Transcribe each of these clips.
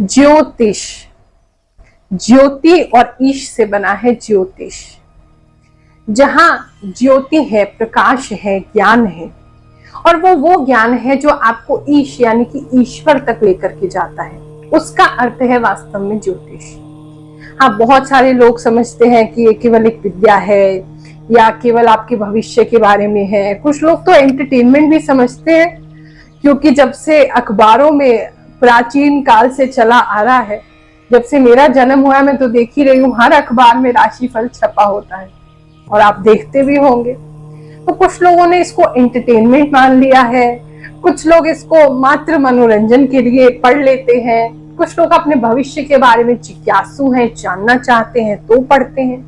ज्योतिष, ज्योति और ईश से बना है ज्योतिष। जहां ज्योति है, प्रकाश है, ज्ञान है, और वो ज्ञान है जो आपको ईश यानी कि ईश्वर तक लेकर के जाता है, उसका अर्थ है वास्तव में ज्योतिष। हाँ, बहुत सारे लोग समझते हैं कि ये केवल एक विद्या है या केवल आपके भविष्य के बारे में है। कुछ लोग तो एंटरटेनमेंट भी समझते हैं, क्योंकि जब से अखबारों में प्राचीन काल से चला आ रहा है, जब से मेरा जन्म हुआ है, मैं तो देख ही रही हूँ हर अखबार में राशिफल छपा होता है और आप देखते भी होंगे। तो कुछ लोगों ने इसको एंटरटेनमेंट मान लिया है, कुछ लोग इसको मात्र मनोरंजन के लिए पढ़ लेते हैं, कुछ लोग अपने भविष्य के बारे में जिज्ञासु हैं, जानना चाहते हैं तो पढ़ते हैं,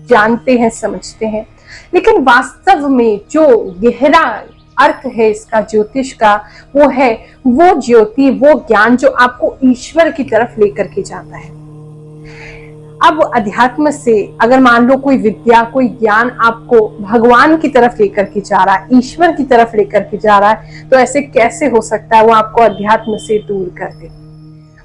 जानते हैं, समझते हैं। लेकिन वास्तव में जो गहरा अर्थ है इसका, ज्योतिष का, वो है वो ज्योति, वो ज्ञान जो आपको ईश्वर की तरफ लेकर के जाता है। अब अध्यात्म से अगर मान लो कोई विद्या, कोई ज्ञान आपको भगवान की तरफ लेकर के जा रहा है, ईश्वर की तरफ लेकर के जा रहा है, तो ऐसे कैसे हो सकता है वो आपको अध्यात्म से दूर कर दे?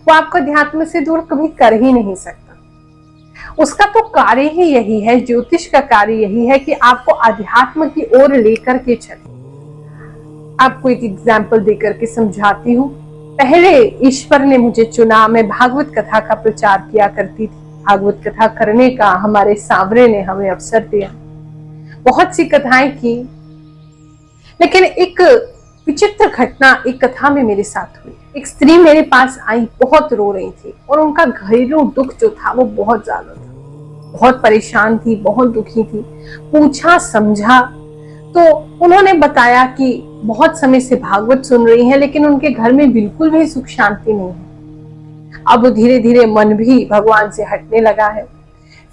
वो आपको अध्यात्म से दूर कभी कर ही नहीं सकता। उसका तो कार्य ही यही है, ज्योतिष का कार्य यही है कि आपको अध्यात्म की ओर लेकर के चले। आपको एक एग्जाम्पल देकर के समझाती हूँ। पहले ईश्वर ने मुझे चुना, मैं भागवत कथा का प्रचार किया करती थी। भागवत कथा करने का हमारे सांवरे ने हमें अवसर दिया, बहुत सी कथाएं की। लेकिन एक विचित्र घटना एक कथा में मेरे साथ हुई। एक स्त्री मेरे पास आई, बहुत रो रही थी और उनका घरेलू दुख जो था वो बहुत ज्यादा था, बहुत परेशान थी, बहुत दुखी थी। पूछा, समझा तो उन्होंने बताया कि बहुत समय से भागवत सुन रही हैं, लेकिन उनके घर में बिल्कुल भी सुख शांति नहीं है। अब धीरे धीरे मन भी भगवान से हटने लगा है,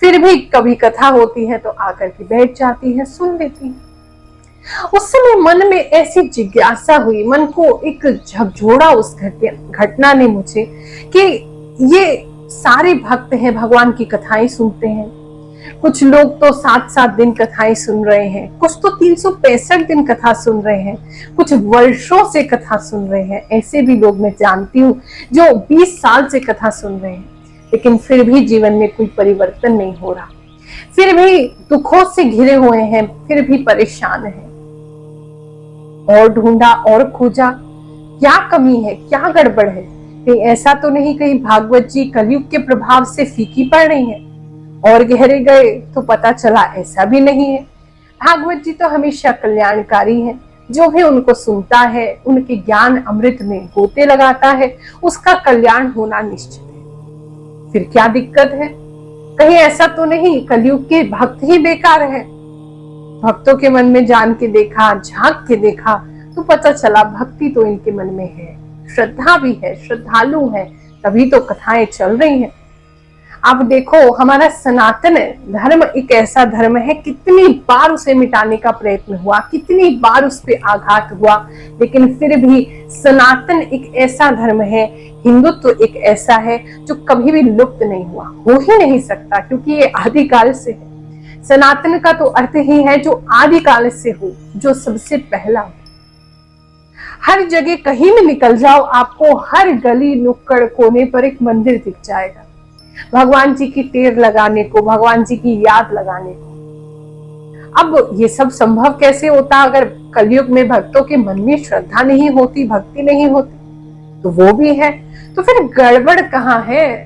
फिर भी कभी कथा होती है तो आकर के बैठ जाती है, सुन लेती है। उस समय मन में ऐसी जिज्ञासा हुई, मन को एक झकझोरा उस घटना ने मुझे, कि ये सारे भक्त हैं, भगवान की कथाएं सुनते हैं। कुछ लोग तो 7-7 दिन कथाएं सुन रहे हैं, कुछ तो 365 दिन कथा सुन रहे हैं, कुछ वर्षों से कथा सुन रहे हैं। ऐसे भी लोग मैं जानती हूँ जो 20 साल से कथा सुन रहे हैं, लेकिन फिर भी जीवन में कोई परिवर्तन नहीं हो रहा, फिर भी दुखों से घिरे हुए हैं, फिर भी परेशान हैं। और ढूंढा और खोजा, क्या कमी है, क्या गड़बड़ है? कहीं ऐसा तो नहीं कहीं भागवत जी कलयुग के प्रभाव से फीकी पड़ रही है? और गहरे गए तो पता चला ऐसा भी नहीं है। भागवत जी तो हमेशा कल्याणकारी है, जो भी उनको सुनता है, उनके ज्ञान अमृत में गोते लगाता है, उसका कल्याण होना निश्चित है। फिर क्या दिक्कत है? कहीं ऐसा तो नहीं कलयुग के भक्त ही बेकार है? भक्तों के मन में जान के देखा, झांक के देखा तो पता चला भक्ति तो इनके मन में है, श्रद्धा भी है, श्रद्धालु है, तभी तो कथाएं चल रही हैं। अब देखो, हमारा सनातन धर्म एक ऐसा धर्म है, कितनी बार उसे मिटाने का प्रयत्न हुआ, कितनी बार उस पर आघात हुआ, लेकिन फिर भी सनातन एक ऐसा धर्म है, हिंदुत्व एक ऐसा है जो कभी भी लुप्त नहीं हुआ, हो ही नहीं सकता, क्योंकि ये आदिकाल से है। सनातन का तो अर्थ ही है जो आदिकाल से हो, जो सबसे पहला हो। हर जगह कहीं भी निकल जाओ, आपको हर गली नुक्कड़ कोने पर एक मंदिर दिख जाएगा, भगवान जी की टेर लगाने को, भगवान जी की याद लगाने को। अब ये सब संभव कैसे होता अगर कलयुग में भक्तों के मन में श्रद्धा नहीं होती, भक्ति नहीं होती? तो वो भी है, तो फिर गड़बड़ कहाँ है?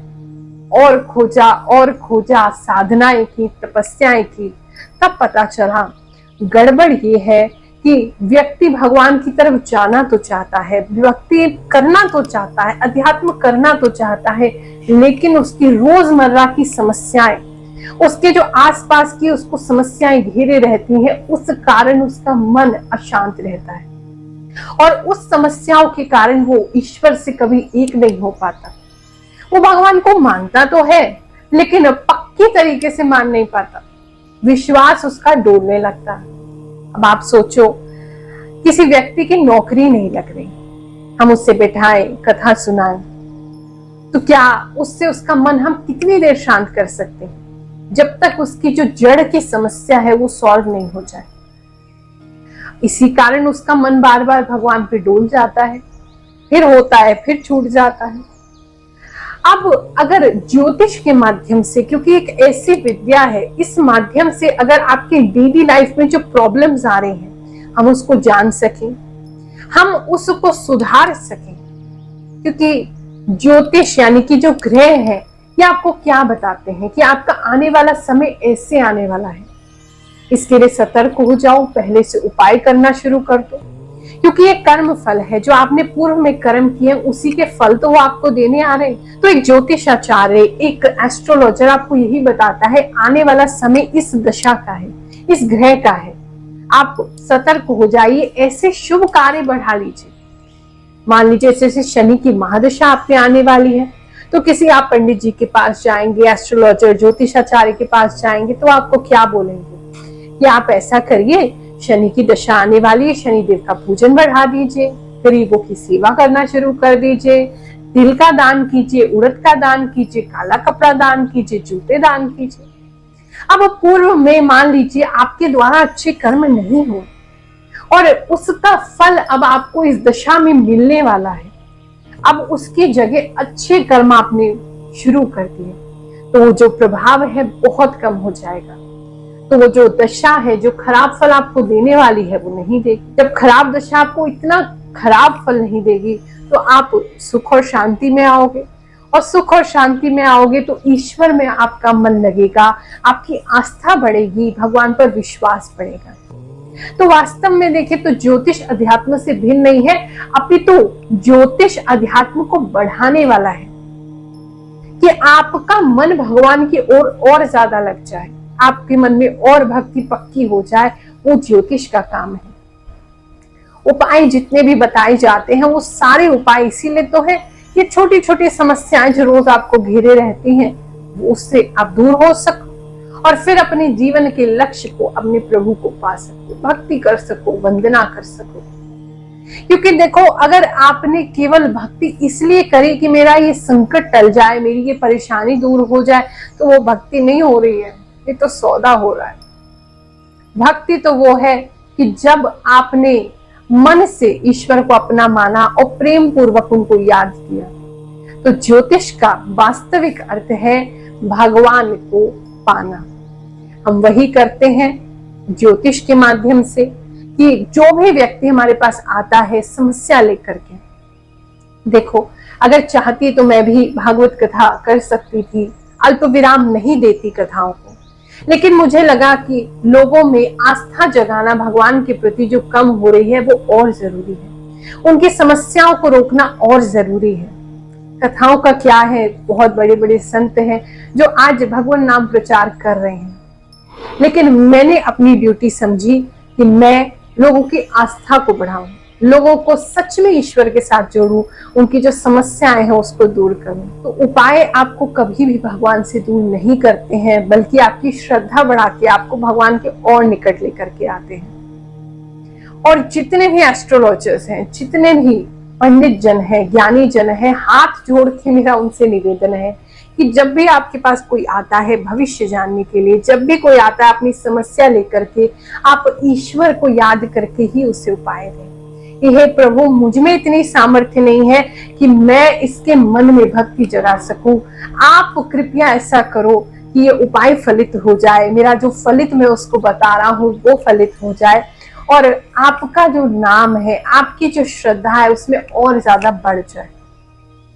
और खोजा, साधनाएं की, तपस्याएं की, तब पता चला गड़बड़ ये है कि व्यक्ति भगवान की तरफ जाना तो चाहता है, व्यक्ति करना तो चाहता है, अध्यात्म करना तो चाहता है, लेकिन उसकी रोजमर्रा की समस्याएं, उसके जो आसपास की उसको समस्याएं घेरे रहती हैं, उस कारण उसका मन अशांत रहता है, और उस समस्याओं के कारण वो ईश्वर से कभी एक नहीं हो पाता। वो भगवान को मानता तो है, लेकिन पक्की तरीके से मान नहीं पाता, विश्वास उसका डोलने लगता है। अब आप सोचो, किसी व्यक्ति की नौकरी नहीं लग रही, हम उससे बैठाएं, कथा सुनाएं, तो क्या उससे उसका मन हम कितनी देर शांत कर सकते हैं, जब तक उसकी जो जड़ की समस्या है वो सॉल्व नहीं हो जाए? इसी कारण उसका मन बार बार भगवान पे डोल जाता है, फिर होता है, फिर छूट जाता है। अब अगर ज्योतिष के माध्यम से, क्योंकि एक ऐसी विद्या है, इस माध्यम से अगर आपके डेली लाइफ में जो प्रॉब्लम्स आ रहे हैं हम उसको जान सकें, हम उसको सुधार सकें, क्योंकि ज्योतिष यानी कि जो ग्रह है ये आपको क्या बताते हैं कि आपका आने वाला समय ऐसे आने वाला है। इसके लिए सतर्क हो जाओ, पहले से उपाय करना शुरू कर दो, क्योंकि ये कर्म फल है। जो आपने पूर्व में कर्म किए उसी के फल तो वो आपको देने आ रहे हैं। तो एक ज्योतिषाचार्य, एक एस्ट्रोलॉजर आपको यही बताता है आने वाला समय इस दशा का है, इस ग्रह का है। आप सतर्क हो जाइए, ऐसे शुभ कार्य बढ़ा लीजिए। मान लीजिए जैसे शनि की महादशा आप पे आने वाली है, तो किसी आप पंडित जी के पास जाएंगे, एस्ट्रोलॉजर ज्योतिषाचार्य के पास जाएंगे, तो आपको क्या बोलेंगे कि आप ऐसा करिए, शनि की दशा आने वाली है, शनिदेव का पूजन बढ़ा दीजिए, गरीबों की सेवा करना शुरू कर दीजिए, तिल का दान कीजिए, उड़द का दान कीजिए, काला कपड़ा दान कीजिए, जूते दान कीजिए। अब पूर्व में मान लीजिए आपके द्वारा अच्छे कर्म नहीं हुए और उसका फल अब आपको इस दशा में मिलने वाला है, अब उसकी जगह अच्छे कर्म आपने शुरू कर दिए, तो वो जो प्रभाव है बहुत कम हो जाएगा। तो वो जो दशा है, जो खराब फल आपको देने वाली है, वो नहीं देगी। जब खराब दशा आपको इतना खराब फल नहीं देगी तो आप सुख और शांति में आओगे, और सुख और शांति में आओगे तो ईश्वर में आपका मन लगेगा, आपकी आस्था बढ़ेगी, भगवान पर विश्वास बढ़ेगा। तो वास्तव में देखें तो ज्योतिष अध्यात्म से भिन्न नहीं है, अपितु ज्योतिष अध्यात्म को बढ़ाने वाला है कि आपका मन भगवान की ओर और ज्यादा लग जाए, आपके मन में और भक्ति पक्की हो जाए, वो ज्योतिष का काम है। उपाय जितने भी बताए जाते हैं वो सारे उपाय इसीलिए तो है कि छोटी छोटी समस्याएं जो रोज आपको घेरे रहती हैं वो उससे आप दूर हो सको और फिर अपने जीवन के लक्ष्य को, अपने प्रभु को पा सको, भक्ति कर सको, वंदना कर सको। क्योंकि देखो, अगर आपने केवल भक्ति इसलिए करी कि मेरा ये संकट टल जाए, मेरी ये परेशानी दूर हो जाए, तो वो भक्ति नहीं हो रही है, ये तो सौदा हो रहा है। भक्ति तो वो है कि जब आपने मन से ईश्वर को अपना माना और प्रेम पूर्वक उनको याद किया। तो ज्योतिष का वास्तविक अर्थ है भगवान को पाना। हम वही करते हैं ज्योतिष के माध्यम से कि जो भी व्यक्ति हमारे पास आता है समस्या लेकर के, देखो अगर चाहती तो मैं भी भागवत कथा कर सकती थी, अल्प विराम नहीं देती कथाओं को, लेकिन मुझे लगा कि लोगों में आस्था जगाना भगवान के प्रति जो कम हो रही है वो और जरूरी है, उनकी समस्याओं को रोकना और जरूरी है। कथाओं का क्या है, बहुत बड़े बड़े संत हैं जो आज भगवान नाम प्रचार कर रहे हैं, लेकिन मैंने अपनी ड्यूटी समझी कि मैं लोगों की आस्था को बढ़ाऊं, लोगों को सच में ईश्वर के साथ जोड़ूं, उनकी जो समस्याएं हैं उसको दूर करूं। तो उपाय आपको कभी भी भगवान से दूर नहीं करते हैं, बल्कि आपकी श्रद्धा बढ़ा के आपको भगवान के और निकट लेकर के आते हैं। और जितने भी एस्ट्रोलॉजर्स हैं, जितने भी पंडित जन हैं, ज्ञानी जन हैं, हाथ जोड़ के मेरा उनसे निवेदन है कि जब भी आपके पास कोई आता है भविष्य जानने के लिए, जब भी कोई आता है अपनी समस्या लेकर के, आप ईश्वर को याद करके ही उसे उपाय दें। हे प्रभु, मुझ में इतनी सामर्थ्य नहीं है कि मैं इसके मन में भक्ति जगा सकूं, आप कृपया ऐसा करो कि ये उपाय फलित हो जाए, मेरा जो फलित मैं उसको बता रहा हूँ वो फलित हो जाए, और आपका जो नाम है, आपकी जो श्रद्धा है उसमें और ज्यादा बढ़ जाए।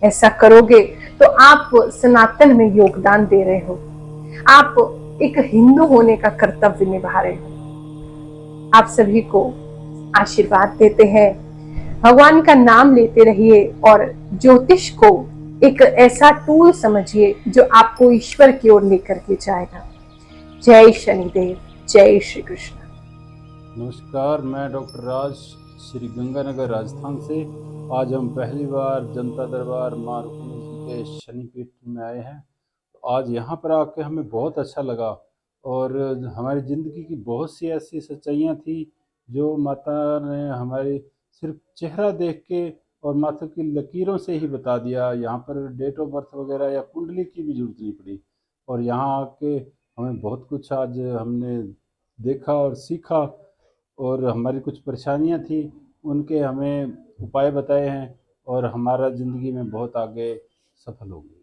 ऐसा करोगे तो आप सनातन में योगदान दे रहे हो, आप एक हिंदू होने का कर्तव्य निभा रहे हो। आप सभी को आशीर्वाद देते हैं, भगवान का नाम लेते रहिए और ज्योतिष को एक ऐसा टूल समझिए जो आपको ईश्वर की ओर लेकर के जाएगा। जय शनिदेव, जय श्री कृष्ण। नमस्कार, मैं डॉक्टर राज, श्री गंगानगर राजस्थान से। आज हम पहली बार जनता दरबार माँ रुक्मिणी जी के शनिपीठ में आए हैं। आज यहाँ पर आके हमें बहुत अच्छा लगा और हमारी ज़िंदगी की बहुत सी ऐसी सच्चाइयाँ थी जो माता ने हमारी सिर्फ चेहरा देख के और माथा की लकीरों से ही बता दिया। यहाँ पर डेट ऑफ बर्थ वगैरह या कुंडली की भी जरूरत नहीं पड़ी, और यहाँ आके हमें बहुत कुछ आज हमने देखा और सीखा, और हमारी कुछ परेशानियां थी उनके हमें उपाय बताए हैं और हमारा ज़िंदगी में बहुत आगे सफल हो गए।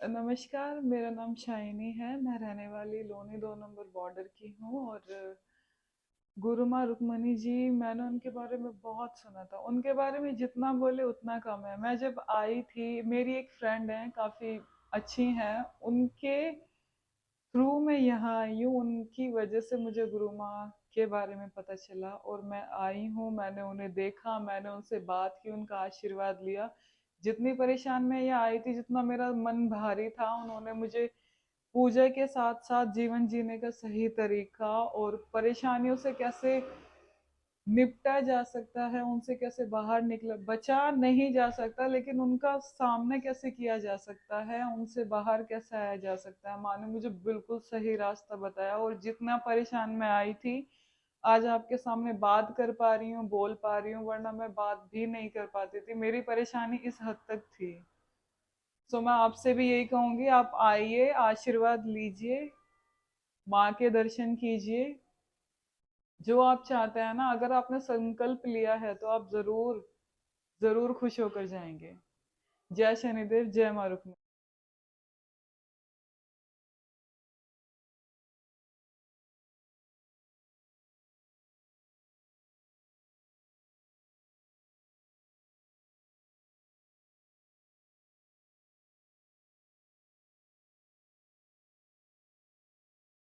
नमस्कार, मेरा नाम शाइनी है। मैं रहने वाली लोनी 2 नंबर बॉर्डर की हूँ। और गुरु माँ रुक्मणी जी, मैंने उनके बारे में बहुत सुना था। उनके बारे में जितना बोले उतना कम है। मैं जब आई थी, मेरी एक फ्रेंड है, काफ़ी अच्छी हैं, उनके थ्रू मैं यहाँ आई हूँ। उनकी वजह से मुझे गुरु माँ के बारे में पता चला और मैं आई हूँ। मैंने उन्हें देखा, मैंने उनसे बात की, उनका आशीर्वाद लिया। जितनी परेशान मैं यहाँ आई थी, जितना मेरा मन भारी था, उन्होंने मुझे पूजा के साथ साथ जीवन जीने का सही तरीका और परेशानियों से कैसे निपटा जा सकता है, उनसे कैसे बाहर निकला, बचा नहीं जा सकता लेकिन उनका सामना कैसे किया जा सकता है, उनसे बाहर कैसे आया जा सकता है, माँ ने मुझे बिल्कुल सही रास्ता बताया। और जितना परेशान मैं आई थी, आज आपके सामने बात कर पा रही हूँ, बोल पा रही हूँ, वरना मैं बात भी नहीं कर पाती थी। मेरी परेशानी इस हद तक थी। सो मैं आपसे भी यही कहूंगी, आप आइए, आशीर्वाद लीजिए, माँ के दर्शन कीजिए। जो आप चाहते हैं ना, अगर आपने संकल्प लिया है तो आप जरूर जरूर खुश होकर जाएंगे। जय शनिदेव, जय माँ रुक्मिणी।